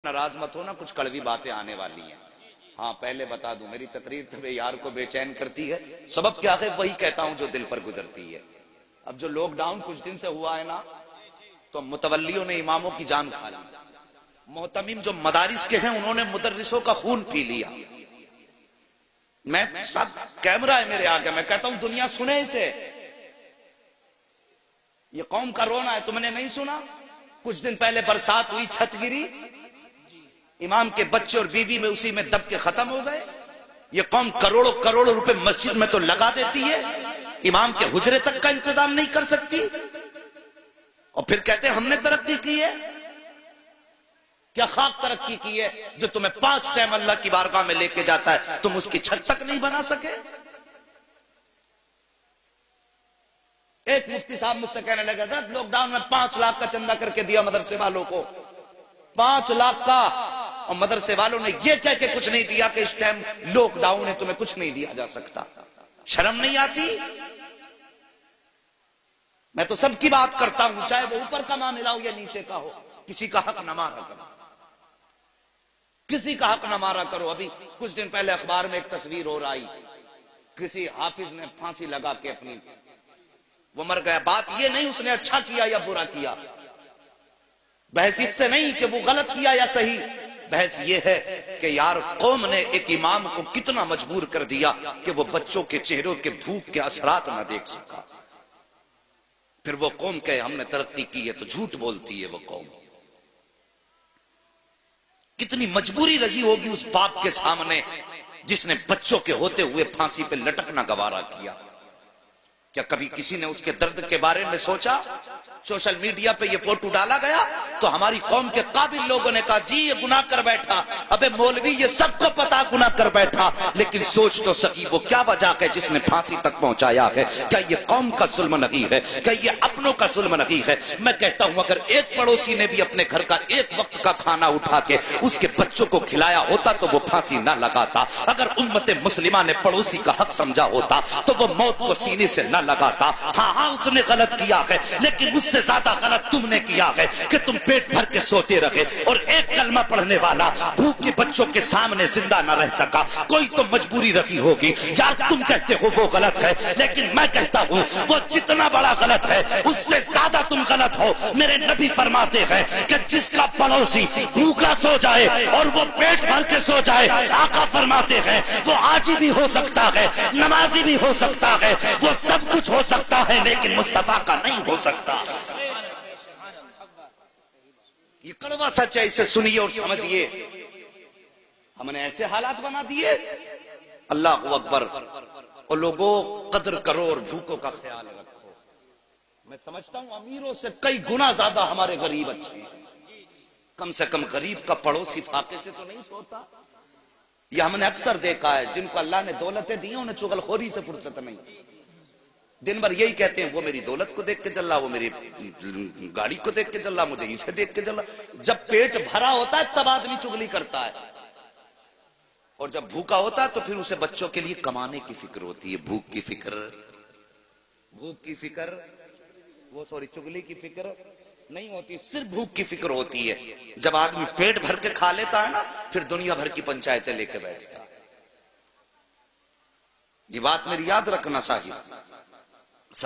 नाराज मत हो ना, कुछ कड़वी बातें आने वाली हैं। हाँ पहले बता दूं, मेरी तकरीर तुम्हें यार को बेचैन करती है, सबब क्या है वही कहता हूं जो दिल पर गुजरती है। अब जो लॉकडाउन कुछ दिन से हुआ है ना, तो मुतवल्लियों ने इमामों की जान खा ली, मोहतमिम जो मदारिस के हैं उन्होंने मुदर्रिसों का खून पी लिया। मैं सब कैमरा है मेरे आगे, मैं कहता हूं दुनिया सुने इसे। ये कौम का रोना है, तुमने नहीं सुना? कुछ दिन पहले बरसात हुई, छत गिरी, इमाम के बच्चे और बीवी में उसी में दब के खत्म हो गए। ये कौम करोड़ों करोड़ों रुपए मस्जिद में तो लगा देती है, इमाम के हुजरे तक का इंतजाम नहीं कर सकती, और फिर कहते हैं हमने तरक्की की है। क्या खाक तरक्की की है जो तुम्हें 5 टाइम अल्लाह की बारगाह में लेके जाता है, तुम उसकी छत तक नहीं बना सके? एक मुफ्ती साहब मुझसे कहने लगे, हज़रत लॉकडाउन में 5 लाख का चंदा करके दिया मदरसे वालों को, 5 लाख का, और मदरसे वालों ने यह कह के कुछ नहीं दिया कि इस टाइम लॉकडाउन है, तुम्हें कुछ नहीं दिया जा सकता। शर्म नहीं आती? मैं तो सबकी बात करता हूं, चाहे वो ऊपर का मामला हो या नीचे का हो, किसी का हक न मारा करो, किसी का हक न मारा करो। अभी कुछ दिन पहले अखबार में एक तस्वीर और आई, किसी हाफिज ने फांसी लगा के अपनी, वो मर गया। बात ये नहीं उसने अच्छा किया या बुरा किया, बहस इससे नहीं कि वो गलत किया या सही, बहस ये है कि यार कौम ने एक इमाम को कितना मजबूर कर दिया कि वो बच्चों के चेहरों के भूख के असरात ना देख सका। फिर वो कौम कहे हमने तरक्की की है तो झूठ बोलती है। वो कौम कितनी मजबूरी लगी होगी उस बाप के सामने जिसने बच्चों के होते हुए फांसी पे लटकना गवारा किया। क्या कभी किसी ने उसके दर्द के बारे में सोचा? सोशल मीडिया पे ये फोटो डाला गया तो हमारी कौम के काबिल लोगों ने कहा जी ये गुनाह कर बैठा। अबे मौलवी ये सबको पता गुनाह कर बैठा, लेकिन सोच तो सकी वो क्या वजह है जिसने फांसी तक पहुंचाया है। क्या ये कौम का जुल्म नहीं है? क्या ये अपनों का जुल्म नहीं है? मैं कहता हूं अगर एक पड़ोसी ने भी अपने घर का एक वक्त का खाना उठा के उसके बच्चों को खिलाया होता तो वो फांसी ना लगाता। अगर उम्मत मुस्लिमा ने पड़ोसी का हक समझा होता तो वो मौत को सीने से न लगाता। हाँ उसने गलत किया है, लेकिन उससे ज्यादा गलत तुमने किया है कि तुम पेट भर के सोते रहे और एक कलमा पढ़ने वाला भूखे बच्चों के सामने जिंदा न रह सका। कोई तो मजबूरी रखी होगी। यार तुम कहते हो वो गलत है, लेकिन मैं कहता हूं वो जितना बड़ा गलत है उससे ज्यादा तुम गलत हो। मेरे नबी फरमाते हैं कि जिसका पड़ोसी भूखा सो जाए और वो पेट भर के सो जाए, आका फरमाते हैं वो आजी भी हो सकता है, नमाजी भी हो सकता है, वो सब कुछ हो सकता है, लेकिन मुस्तफा का नहीं हो सकता। ये कड़वा सच है, इसे सुनिए और समझिए। हमने ऐसे हालात बना दिए। अल्लाह अकबर। और लोगों कदर करो और भूखों का ख्याल रखो। मैं समझता हूं अमीरों से कई गुना ज्यादा हमारे गरीब अच्छे हैं। कम से कम गरीब का पड़ोसी फाके से तो नहीं सोता। यह हमने अक्सर देखा है, जिनको अल्लाह ने दौलतें दी उन्हें चुगलखोरी से फुर्सत नहीं। दिन भर यही कहते हैं वो मेरी दौलत को देख के चल रहा, वो मेरी गाड़ी को देख के चल रहा, मुझे इसे देख के चल रहा। जब पेट भरा होता है तब आदमी चुगली करता है, और जब भूखा होता है तो फिर उसे बच्चों के लिए कमाने की फिक्र होती है। भूख की फिक्र, वो सॉरी चुगली की फिक्र नहीं होती, सिर्फ भूख की फिक्र होती है। जब आदमी पेट भर के खा लेता है ना, फिर दुनिया भर की पंचायतें लेके बैठता है। ये बात मेरी याद रखना चाहिए।